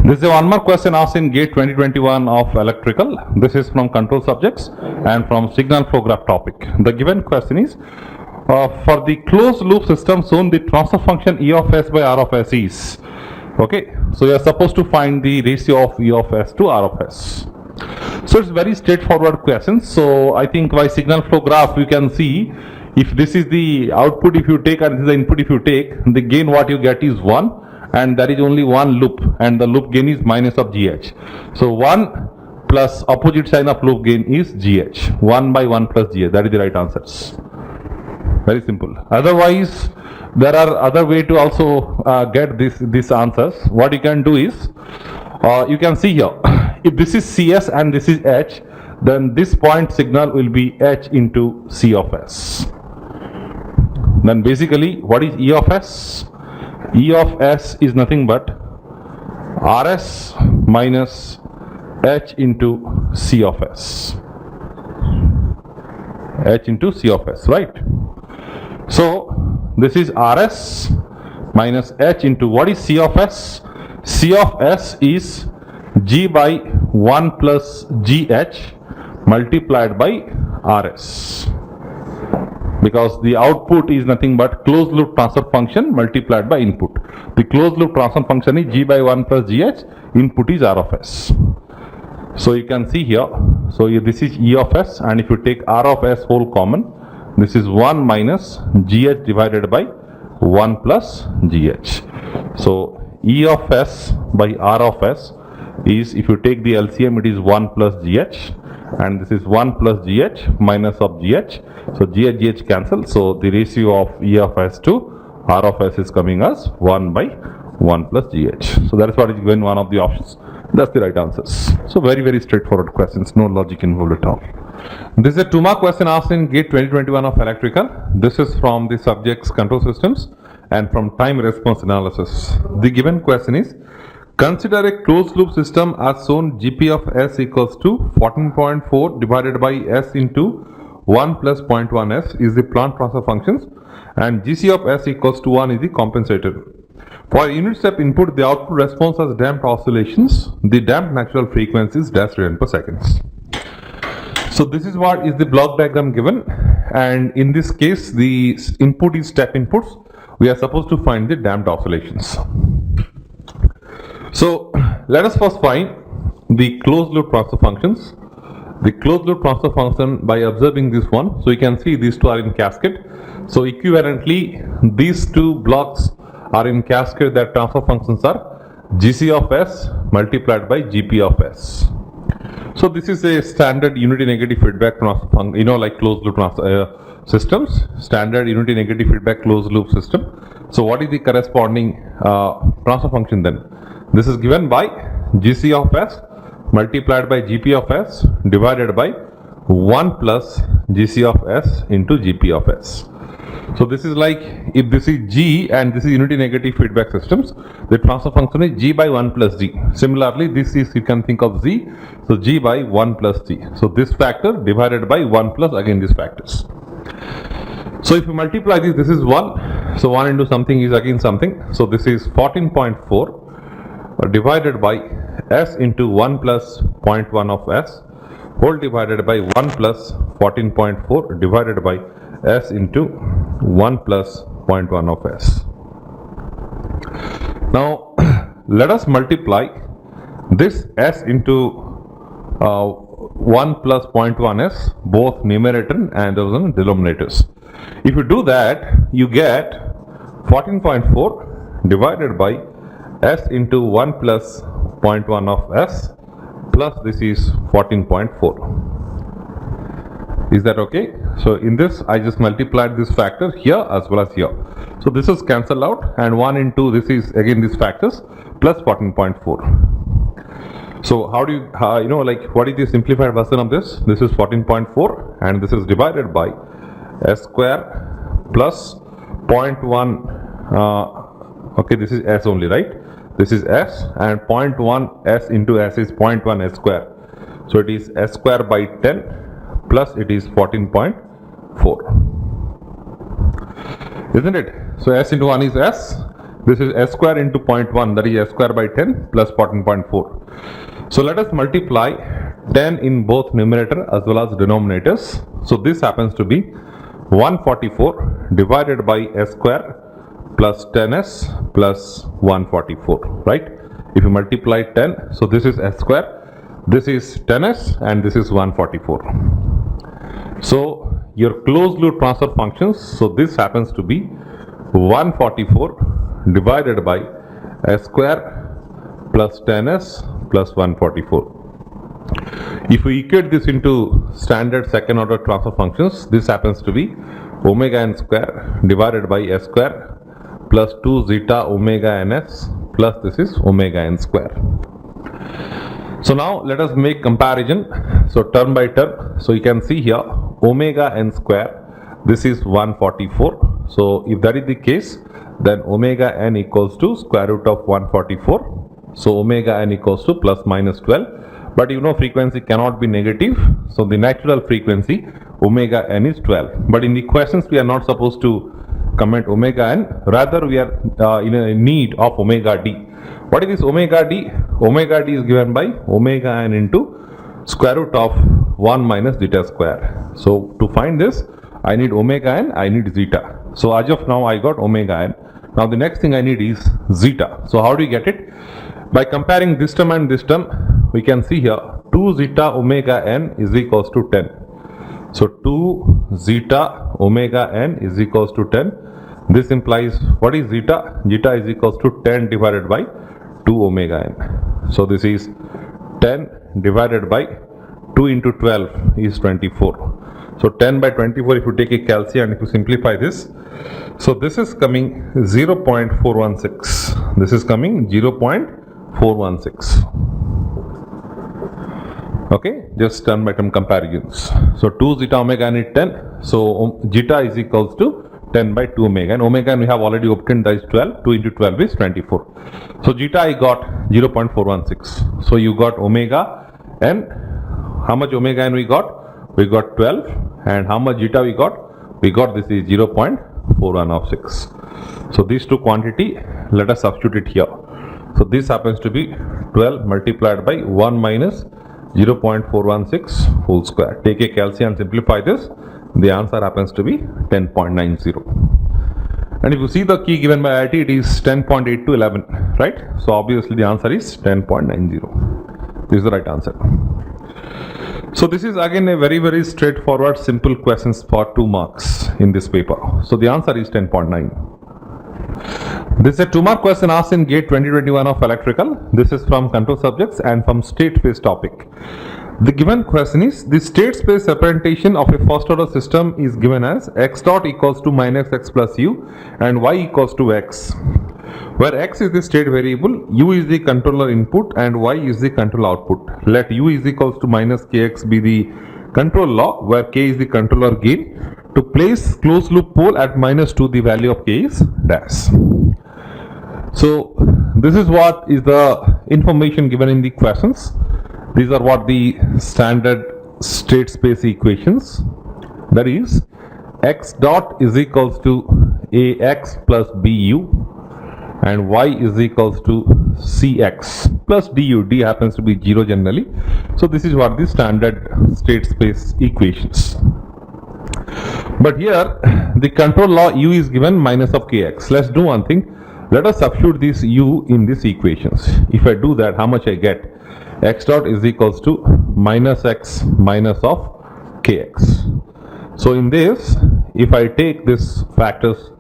This is one more question asked in GATE 2021 of electrical. This is from control subjects and from signal flow graph topic. The given question is, for the closed loop system shown, the transfer function E of S by R of S is. Okay, so you are supposed to find the ratio of E of S to R of S. So it's very straightforward question. So I think by signal flow graph you can see, if this is the output if you take and this is the input if you take, the gain what you get is 1, and there is only one loop and the loop gain is minus of GH. So 1 plus opposite sign of loop gain is GH. 1 by 1 plus GH. That is the right answers. Very simple. Otherwise, there are other way to also get these answers. What you can do is, you can see here, if this is CS and this is H, then this point signal will be H into C of S. Then basically, what is E of S? E of S is nothing but RS minus H into C of S. H into C of S, right? So this is RS minus H into what is C of S? C of S is G by 1 plus GH multiplied by RS, because the output is nothing but closed loop transfer function multiplied by input. The closed loop transfer function is G by 1 plus GH, input is R of S. So you can see here, so this is E of S, and if you take R of S whole common, this is 1 minus GH divided by 1 plus GH. So E of S by R of S is, if you take the LCM, it is 1 plus GH, and this is 1 plus GH minus of GH. So GH cancel. So the ratio of E of S to R of S is coming as 1 by 1 plus GH. So that is what is given one of the options. That's the right answers. So very straightforward questions, no logic involved at all. This is a 2-mark question asked in GATE 2021 of electrical. This is from the subjects control systems and from time response analysis. The given question is, consider a closed loop system as shown. GP of S equals to 14.4 divided by S into 1 plus 0.1 S is the plant transfer functions, and GC of S equals to 1 is the compensator. For unit step input, the output response has damped oscillations. The damped natural frequency is dash radian per second. So this is what is the block diagram given, and in this case the input is step inputs. We are supposed to find the damped oscillations. So let us first find the closed loop transfer functions. The closed loop transfer function by observing this one. So you can see these two are in cascade. So equivalently, these two blocks are in cascade. Their transfer functions are GC of S multiplied by GP of S. So this is a standard unity negative feedback transfer function, like closed loop transfer systems, standard unity negative feedback closed loop system. So what is the corresponding transfer function then? This is given by GC of S multiplied by GP of S divided by 1 plus GC of S into GP of S. So this is like, if this is G and this is unity negative feedback systems, the transfer function is G by 1 plus G. Similarly, this is, you can think of Z, so G by 1 plus G. So this factor divided by 1 plus again these factors. So if you multiply this is 1. So 1 into something is again something. So this is 14.4 divided by S into 1 plus 0.1 of S whole divided by 1 plus 14.4 divided by S into 1 plus 0.1 of S. Now let us multiply this S into 1 plus 0.1 S, both numerator and those denominators. If you do that, you get 14.4 divided by S into 1 plus 0.1 of S plus this is 14.4. Is that okay? So in this I just multiplied this factor here as well as here. So this is cancelled out, and 1 into this is again these factors plus 14.4. So how do you, what is the simplified version of this? This is 14.4 and this is divided by S square plus 0.1, okay, this is S only, right? This is S, and 0.1 S into S is 0.1 S square. So it is S square by 10 plus it is 14.4. Isn't it? So S into 1 is S, This is s square into 0.1, that is s square by 10 plus 14.4. So let us multiply 10 in both numerator as well as denominators. So this happens to be 144 divided by s square plus 10s plus 144, right? If you multiply 10, so this is s square, this is 10s and this is 144. So your closed loop transfer functions, so this happens to be 144 divided by s square plus 10s plus 144. If we equate this into standard second order transfer functions, this happens to be omega n square divided by s square plus 2 zeta omega ns plus this is omega n square. So now let us make comparison. So term by term. So you can see here omega n square, this is 144. So if that is the case, then omega n equals to square root of 144. So omega n equals to plus minus 12. But you know frequency cannot be negative. So the natural frequency omega n is 12. But in the questions we are not supposed to comment omega n, rather we are in a need of omega d. What is this omega d? Omega d is given by omega n into square root of 1 minus zeta square. So to find this, I need omega n, I need zeta. So as of now I got omega n. Now the next thing I need is zeta. So how do you get it? By comparing this term and this term, we can see here 2 zeta omega n is equals to 10. So 2 zeta omega n is equals to 10. This implies what is zeta? Zeta is equals to 10 divided by 2 omega n. So this is 10 divided by 2 into 12 is 24. So 10 by 24, if you take a calcium and if you simplify this, so this is coming 0.416. This is coming 0.416. Okay, just term by term comparisons. So 2 zeta omega n is 10. So zeta is equals to 10 by 2 omega, and omega n we have already obtained, that is 12. 2 into 12 is 24. So zeta I got 0.416. So you got omega n. How much omega n we got? We got 12. And how much zeta we got? We got this is 0.4116. So these two quantity, let us substitute it here. So this happens to be 12 multiplied by 1 minus 0.416 whole square. Take a calcium and simplify this. The answer happens to be 10.90. And if you see the key given by IT, it is 10.8 to 11, right? So obviously the answer is 10.90. This is the right answer. So this is again a very straightforward simple questions for 2 marks in this paper. So the answer is 10.9. This is a 2-mark question asked in GATE 2021 of electrical. This is from control subjects and from state space topic. The given question is, the state space representation of a first order system is given as x dot equals to minus x plus u and y equals to x, where x is the state variable, u is the controller input and y is the control output. Let u is equals to minus kx be the control law, where k is the controller gain. To place closed loop pole at minus 2, the value of k is dash. So this is what is the information given in the questions. These are what the standard state space equations, that is x dot is equals to ax plus bu and y is equals to cx plus du. D happens to be 0 generally. So this is what the standard state space equations. But here the control law u is given minus of kx. Let's do one thing. Let us substitute this u in these equations. If I do that, how much I get? X dot is equals to minus x minus of kx. So in this, if I take this factors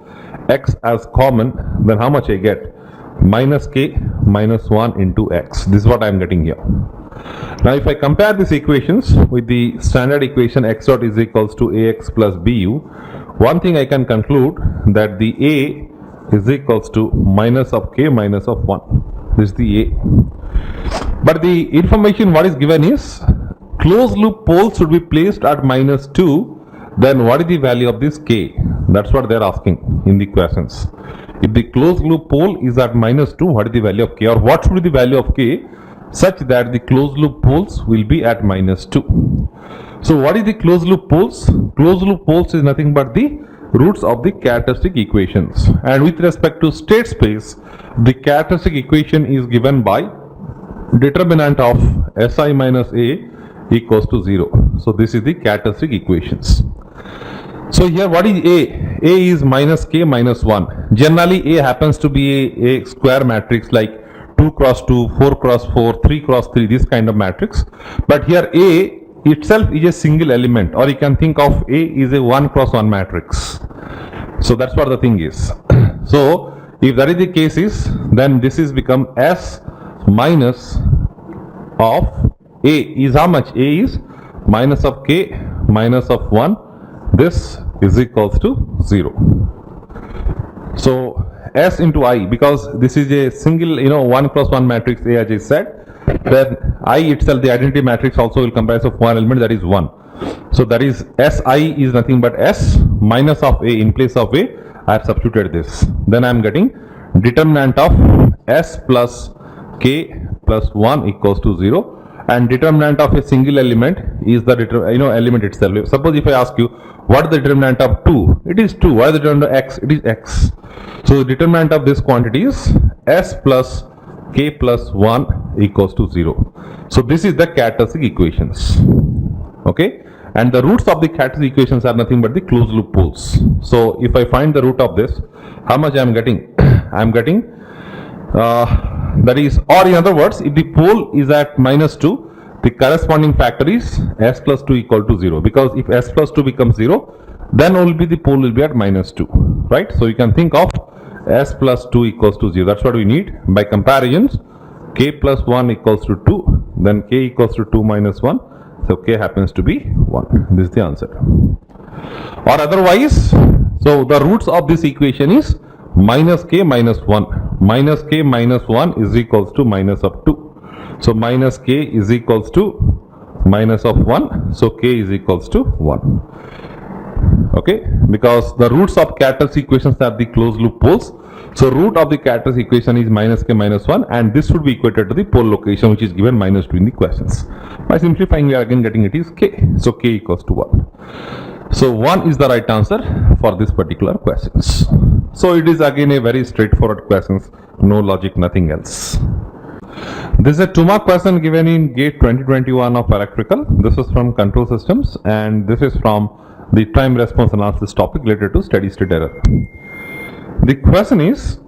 x as common, then how much I get? Minus k minus 1 into x. This is what I am getting here. Now if I compare these equations with the standard equation x dot is equals to ax plus bu, one thing I can conclude that the a is equals to minus of k minus of 1. This is the a. But the information what is given is closed loop pole should be placed at minus 2. Then what is the value of this k? That's what they are asking in the questions. If the closed loop pole is at minus 2, what is the value of k, or what should be the value of k such that the closed loop poles will be at minus 2? So what is the closed loop poles? Closed loop poles is nothing but the roots of the characteristic equations. And with respect to state space, the characteristic equation is given by determinant of Si minus A equals to 0. So this is the characteristic equations. So here what is A? A is minus K minus 1. Generally A happens to be a square matrix like 2 cross 2, 4 cross 4, 3 cross 3, this kind of matrix. But here A itself is a single element, or you can think of A is a 1 cross 1 matrix. So that's what the thing is. So if that is the case is, then this is become S minus of A is how much? A is minus of K minus of 1. This is equals to 0. So S into I, because this is a single 1 cross 1 matrix A, as I said, then I itself, the identity matrix, also will comprise of one element, that is 1. So that is Si is nothing but S minus of A. In place of A I have substituted this. Then I am getting determinant of S plus K plus 1 equals to 0. And determinant of a single element is the element itself. Suppose if I ask you what is the determinant of 2, it is 2. What is the determinant of x? It is x. So the determinant of this quantity is S plus K plus 1 equals to 0. So this is the characteristic equations. Okay, and the roots of the characteristic equations are nothing but the closed loop poles. So if I find the root of this, how much I am getting? I am getting that is, or in other words, if the pole is at minus 2, the corresponding factor is S plus 2 equal to 0, because if S plus 2 becomes 0, then only the pole will be at minus 2, right? So you can think of S plus 2 equals to 0. That's what we need. By comparisons, K plus 1 equals to 2, then K equals to 2 minus 1, so K happens to be 1. This is the answer. Or otherwise, so the roots of this equation is minus K minus 1. Minus K minus 1 is equals to minus of 2. So minus K is equals to minus of 1. So K is equals to 1. Okay, because the roots of characteristic equations are the closed loop poles. So root of the characteristic equation is minus K minus 1, and this should be equated to the pole location, which is given minus 2 in the questions. By simplifying, we are again getting it is K. So K equals to 1. So 1 is the right answer for this particular questions. So it is again a very straightforward questions, no logic, nothing else. This is a 2-mark question given in GATE 2021 of electrical. This is from control systems, and this is from the time response analysis topic related to steady state error. The question is,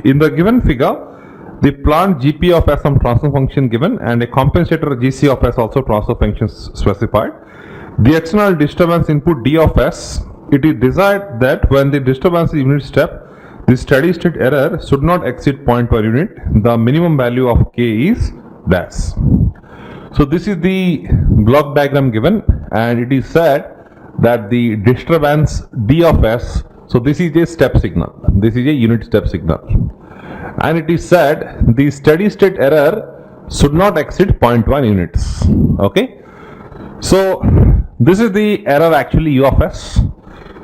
in the given figure, the plant GP of S some transfer function given and a compensator GC of S also transfer functions specified. The external disturbance input D of S, it is desired that when the disturbance is unit step, the steady state error should not exceed 0.1 unit. The minimum value of K is dash. So this is the block diagram given, and it is said that the disturbance D of S, so this is a step signal, this is a unit step signal, and it is said the steady state error should not exceed 0.1 units. Okay, so this is the error actually U of S.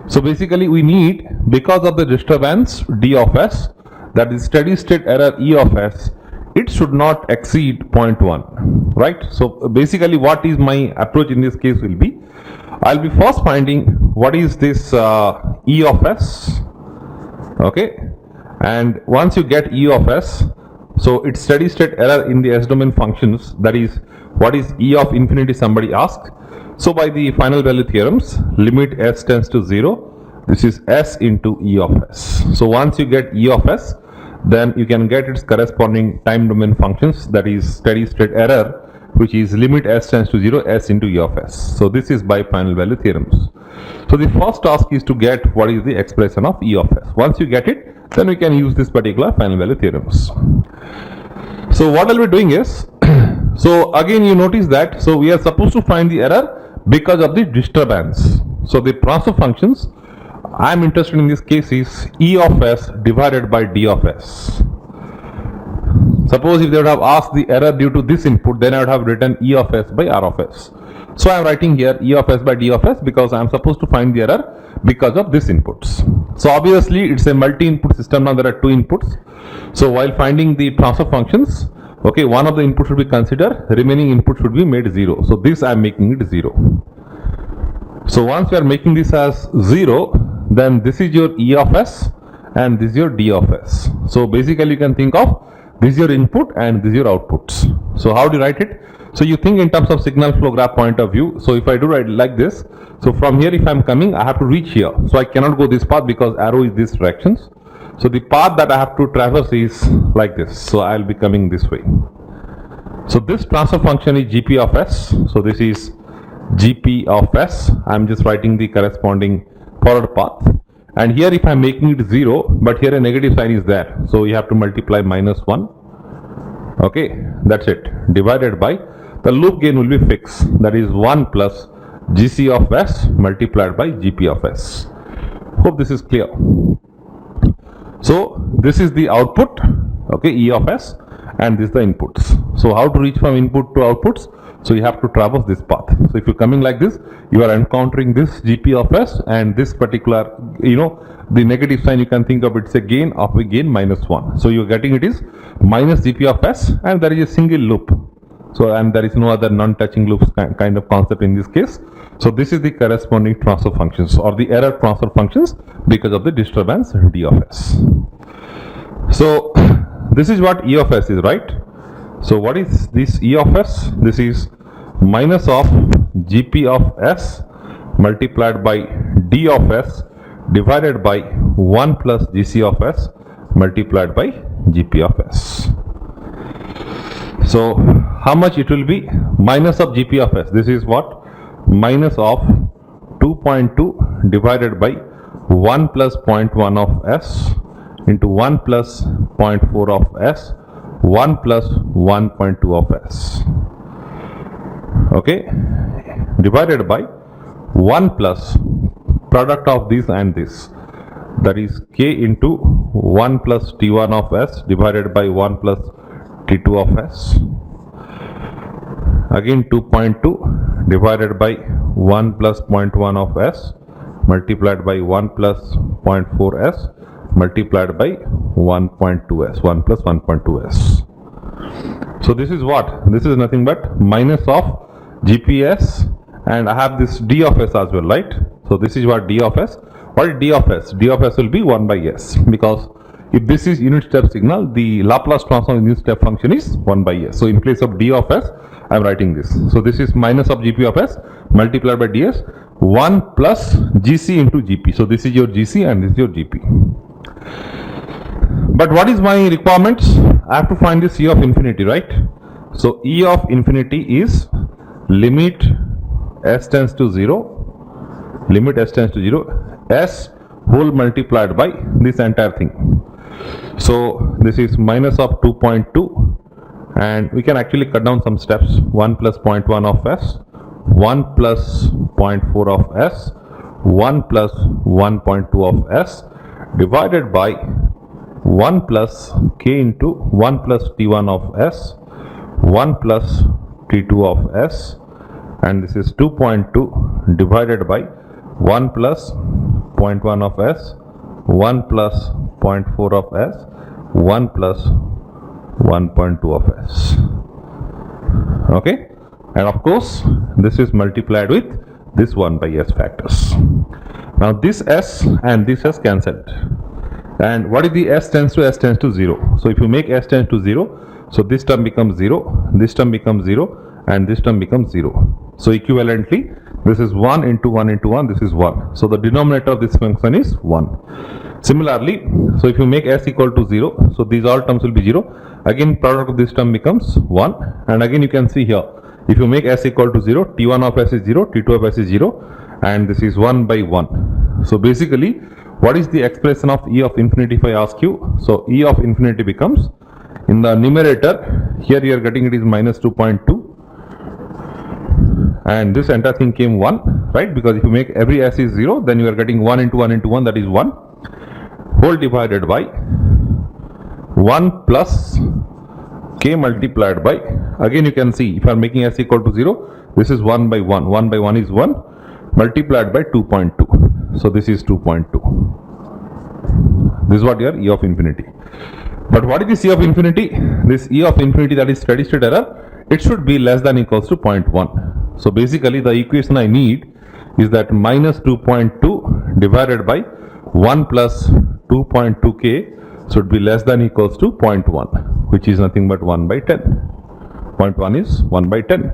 So basically we need, because of the disturbance D of S, that is steady state error E of S, it should not exceed 0.1, right? So basically what is my approach in this case will be, I'll be first finding what is this E of S, okay, and once you get E of S, so its steady state error in the S domain functions, that is what is E of infinity somebody asked. So by the final value theorems, limit S tends to 0, this is S into E of S. So once you get E of S, then you can get its corresponding time domain functions, that is steady state error, which is limit S tends to 0, S into E of S. So this is by final value theorems. So the first task is to get what is the expression of E of S. Once you get it, then we can use this particular final value theorems. So what I'll be doing is, so again you notice that, so we are supposed to find the error because of the disturbance. So the transfer functions I am interested in this case is E of S divided by D of S. Suppose if they would have asked the error due to this input, then I would have written E of S by R of S. So I am writing here E of S by D of S because I am supposed to find the error because of this inputs. So obviously it's a multi-input system, now there are 2 inputs. So while finding the transfer functions, okay, one of the inputs should be considered, remaining input should be made 0. So this I am making it 0. So once we are making this as 0, then this is your E of S and this is your D of S. So basically you can think of this is your input and this is your outputs. So how do you write it? So you think in terms of signal flow graph point of view. So if I do write like this, so from here if I am coming, I have to reach here. So I cannot go this path because arrow is this directions. So the path that I have to traverse is like this. So I will be coming this way. So this transfer function is Gp of S. So this is Gp of S. I am just writing the corresponding forward path. And here if I am making it 0, but here a negative sign is there. So you have to multiply -1. Okay, that's it. Divided by the loop gain will be fixed. That is 1 plus Gc of S multiplied by Gp of S. Hope this is clear. So this is the output, okay, E of S, and this is the inputs. So how to reach from input to outputs? So you have to traverse this path. So if you're coming like this, you are encountering this Gp of S and this particular, the negative sign you can think of it's a gain of a gain -1. So you're getting it is minus Gp of S and there is a single loop. So and there is no other non-touching loops kind of concept in this case. So this is the corresponding transfer functions or the error transfer functions because of the disturbance D of S. So this is what E of S is, right? So what is this E of S? This is minus of Gp of S multiplied by D of S divided by 1 plus Gc of S multiplied by Gp of S. So how much it will be? Minus of Gp of S. This is what? Minus of 2.2 divided by 1 plus 0.1 of S into 1 plus 0.4 of S 1 plus 1.2 of S, okay, divided by 1 plus product of this and this, that is K into 1 plus T1 of S divided by 1 plus T2 of S, again 2.2 divided by 1 plus 0.1 of S multiplied by 1 plus 0.4 S multiplied by 1.2s, 1 plus 1.2s. So this is what? This is nothing but minus of GPS and I have this D of S as well, right? So this is what D of S. What is D of S? D of S will be 1 by S because if this is unit step signal, the Laplace transform unit step function is 1 by S. So in place of D of S, I am writing this. So this is minus of Gp of S multiplied by ds 1 plus Gc into Gp. So this is your Gc and this is your Gp. But what is my requirements? I have to find this E of infinity, right? So E of infinity is limit S tends to 0, limit S tends to 0, S whole multiplied by this entire thing. So this is minus of 2.2 and we can actually cut down some steps. 1 plus 0.1 of S, 1 plus 0.4 of S, 1 plus 1.2 of S divided by 1 plus K into 1 plus T1 of S, 1 plus T2 of S, and this is 2.2 divided by 1 plus 0.1 of S, 1 plus 0.4 of S, 1 plus 1.2 of S. Okay, and of course this is multiplied with this 1 by S factors. Now this S and this S cancelled. And what is the S tends to 0? So if you make S tends to 0, so this term becomes 0, this term becomes 0, and this term becomes 0. So equivalently, this is 1 into 1 into 1, this is 1. So the denominator of this function is 1. Similarly, so if you make S equal to 0, so these all terms will be 0. Again, product of this term becomes 1. And again, you can see here, if you make S equal to 0, T1 of S is 0, T2 of S is 0, and this is 1 by 1. So basically, what is the expression of E of infinity if I ask you? So E of infinity becomes, in the numerator, here you are getting it is minus 2.2 and this entire thing came 1, right? Because if you make every S is 0, then you are getting 1 into 1 into 1, that is 1, whole divided by 1 plus K multiplied by, again you can see if I am making S equal to 0, this is 1 by 1, 1 by 1 is 1 multiplied by 2.2. So this is 2.2. This is what your E of infinity. But what is this E of infinity? This E of infinity, that is steady state error, it should be less than equals to 0.1. So basically the equation I need is that minus 2.2 divided by 1 plus 2.2k should be less than equals to 0.1, which is nothing but 1 by 10. 0.1 is 1 by 10.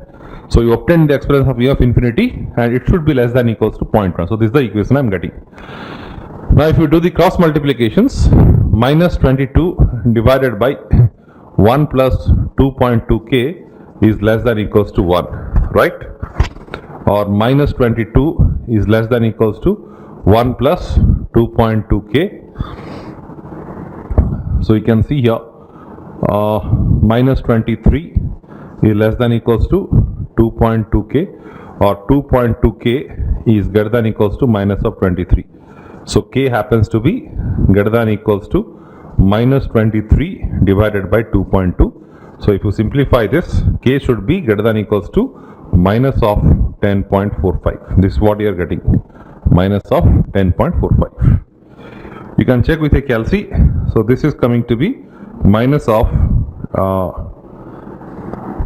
So you obtain the expression of v of infinity and it should be less than equals to 0.1. So this is the equation I am getting. Now if you do the cross multiplications, minus 22 divided by 1 plus 2.2k is less than equals to 1, right? Or minus 22 is less than equals to 1 plus 2.2k. So you can see here minus 23 is less than equals to 2.2k, or 2.2k is greater than equals to minus of 23. So k happens to be greater than equals to minus 23 divided by 2.2. So if you simplify this, k should be greater than equals to minus of 10.45. This is what you are getting, minus of 10.45. You can check with a calci. So this is coming to be minus of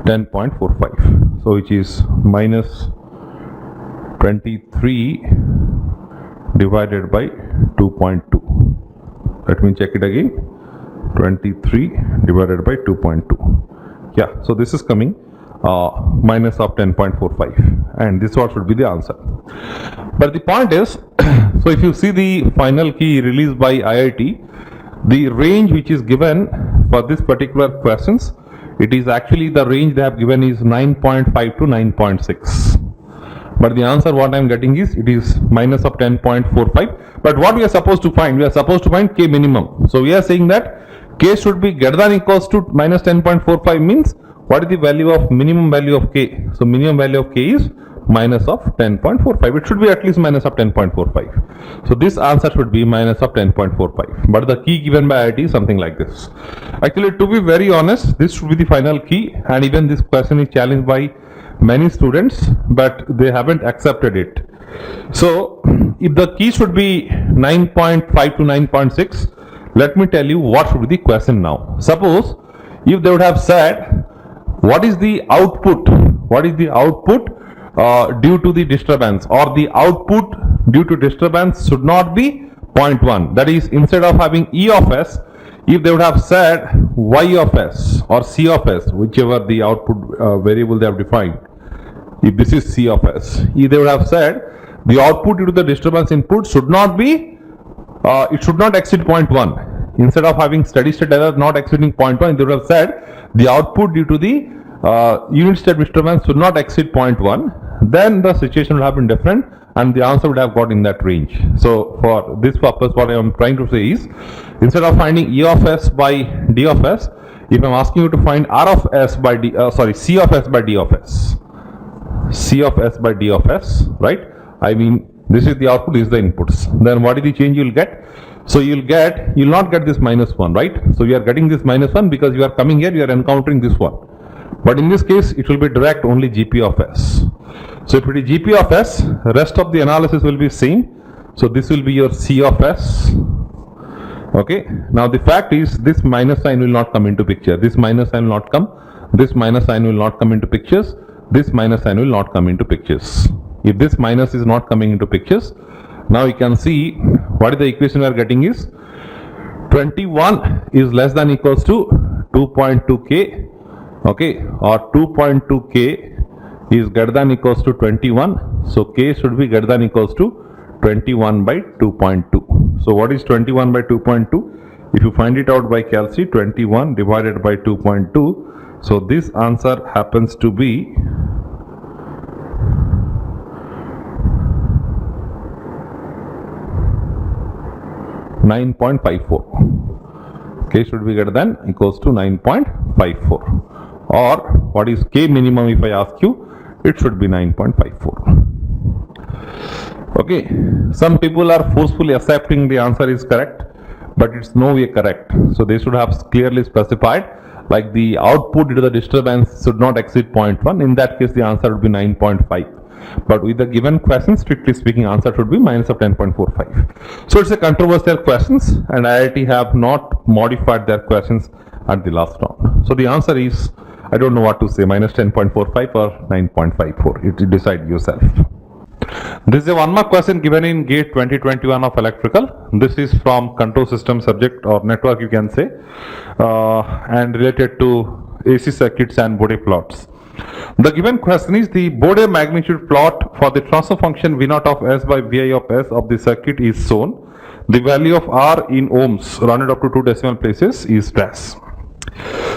10.45. So which is minus 23 divided by 2.2. Let me check it again. 23 divided by 2.2. Yeah, so this is coming minus of 10.45, and this what should be the answer. But the point is, so if you see the final key released by IIT, the range which is given for this particular questions, it is actually the range they have given is 9.5 to 9.6. But the answer what I am getting is, it is minus of 10.45. But what we are supposed to find? We are supposed to find k minimum. So we are saying that k should be greater than equals to minus 10.45 means what is the value of minimum value of k? So minimum value of k is minus of 10.45. It should be at least minus of 10.45. So this answer should be minus of 10.45. But the key given by IIT is something like this. Actually, to be very honest, this should be the final key, and even this question is challenged by many students, but they haven't accepted it. So if the key should be 9.5 to 9.6, let me tell you what should be the question now. Suppose if they would have said, what is the output? What is the output due to the disturbance, or the output due to disturbance should not be 0.1. That is, instead of having E of s, if they would have said Y of s or C of s, whichever the output variable they have defined, if this is C of s, if they would have said the output due to the disturbance input should not be, it should not exceed 0.1. Instead of having steady state error not exceeding 0.1, they would have said the output due to the unit step disturbance should not exceed 0.1. Then the situation would have been different, and the answer would have got in that range. So for this purpose, what I am trying to say is, instead of finding E of s by D of s, if I am asking you to find R of s by D, C of s by D of s, C of s by D of s, right? I mean, this is the output, this is the inputs. Then what is the change you will get? So you will not get this minus 1, right? So you are getting this minus 1 because you are coming here, you are encountering this one. But in this case, it will be direct only GP of s. So if it is GP of s, rest of the analysis will be same. So this will be your C of s. Okay. Now the fact is, this minus sign will not come into picture. This minus sign will not come. This minus sign will not come into pictures. This minus sign will not come into pictures. If this minus is not coming into pictures, now you can see what is the equation we are getting is 21 is less than equals to 2.2k, okay, or 2.2k is greater than equals to 21. So k should be greater than equals to 21 by 2.2. So what is 21 by 2.2? If you find it out by calci, 21 divided by 2.2. So this answer happens to be 9.54. K should be greater than equals to 9.54. Or what is K minimum if I ask you? It should be 9.54. Okay. Some people are forcefully accepting the answer is correct, but it's no way correct. So they should have clearly specified, like the output due to the disturbance should not exceed 0.1. In that case, the answer would be 9.5. But with the given question, strictly speaking, answer should be minus of 10.45. So it's a controversial questions, and IIT have not modified their questions at the last round. So the answer is, I don't know what to say, minus 10.45 or 9.54. You decide yourself. This is a 1 mark question given in GATE 2021 of electrical. This is from control system subject or network you can say, and related to AC circuits and Bode plots. The given question is the Bode magnitude plot for the transfer function V naught of S by Vi of S of the circuit is shown. The value of R in ohms rounded up to 2 decimal places is dash.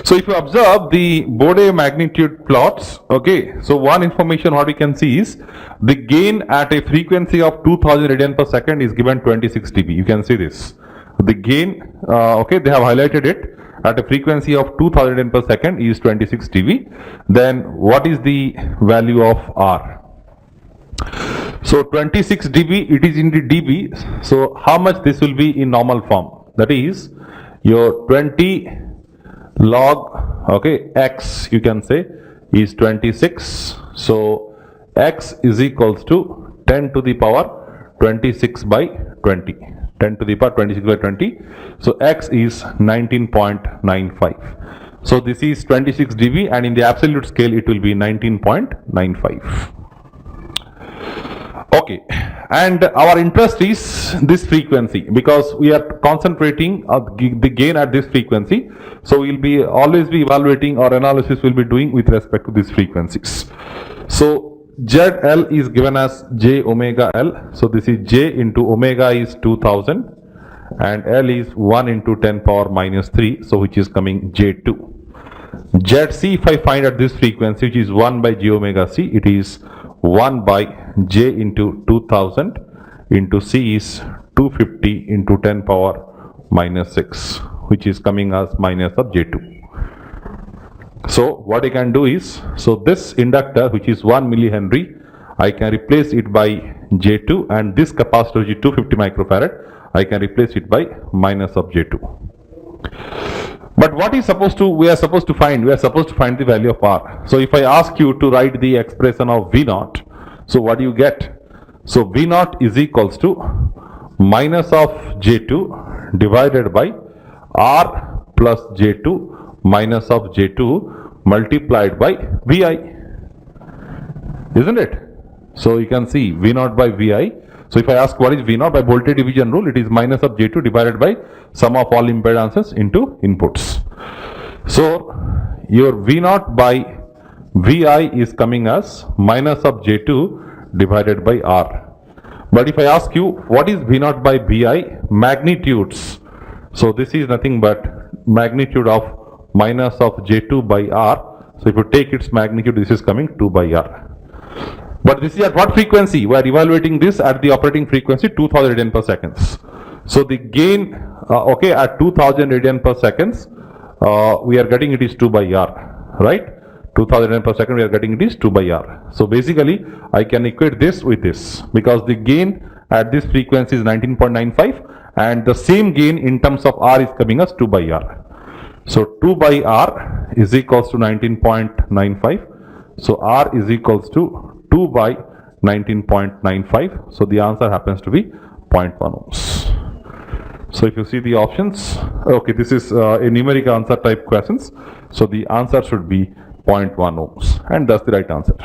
So if you observe the Bode magnitude plots, okay, so one information what we can see is the gain at a frequency of 2000 radian per second is given 26 dB. You can see this. The gain, okay, they have highlighted it at a frequency of 2000 radian per second is 26 dB. Then what is the value of R? So 26 dB, it is in the dB. So how much this will be in normal form? That is your 20 log, okay, x you can say is 26. So x is equals to 10 to the power 26 by 20. 10 to the power 26 by 20. So x is 19.95. So this is 26 dB, and in the absolute scale it will be 19.95. Okay, and our interest is this frequency because we are concentrating the gain at this frequency. So we will be always be evaluating, or analysis will be doing with respect to these frequencies. So ZL is given as J omega L. So this is J into omega is 2000 and L is 1 into 10 power minus 3. So which is coming J2. ZC if I find at this frequency, which is 1 by J omega C, it is 1 by J into 2000 into C is 250 into 10 power minus 6, which is coming as minus of J2. So what I can do is, so this inductor which is 1 millihenry, I can replace it by J2, and this capacitor which is 250 microfarad, I can replace it by minus of J2. But what is supposed to, we are supposed to find the value of R. So if I ask you to write the expression of V naught, so what do you get? So V naught is equals to minus of J2 divided by R plus J2 minus of J2 multiplied by Vi, isn't it? So you can see V naught by Vi. So if I ask what is V naught by voltage division rule, it is minus of J2 divided by sum of all impedances into inputs. So your V naught by Vi is coming as minus of J2 divided by R. But if I ask you what is V naught by Vi, magnitudes. So this is nothing but magnitude of minus of J2 by R. So if you take its magnitude, this is coming 2 by R. But this is at what frequency? We are evaluating this at the operating frequency 2000 radian per seconds. So the gain, okay, at 2000 radian per seconds, we are getting it is 2 by R, right? 2000 radian per second, we are getting it is 2 by R. So basically, I can equate this with this because the gain at this frequency is 19.95, and the same gain in terms of R is coming as 2 by R. So 2 by R is equals to 19.95. So R is equals to 2 by 19.95. So the answer happens to be 0.1 ohms. So if you see the options, okay, this is a numeric answer type questions. So the answer should be 0.1 ohms, and that's the right answer.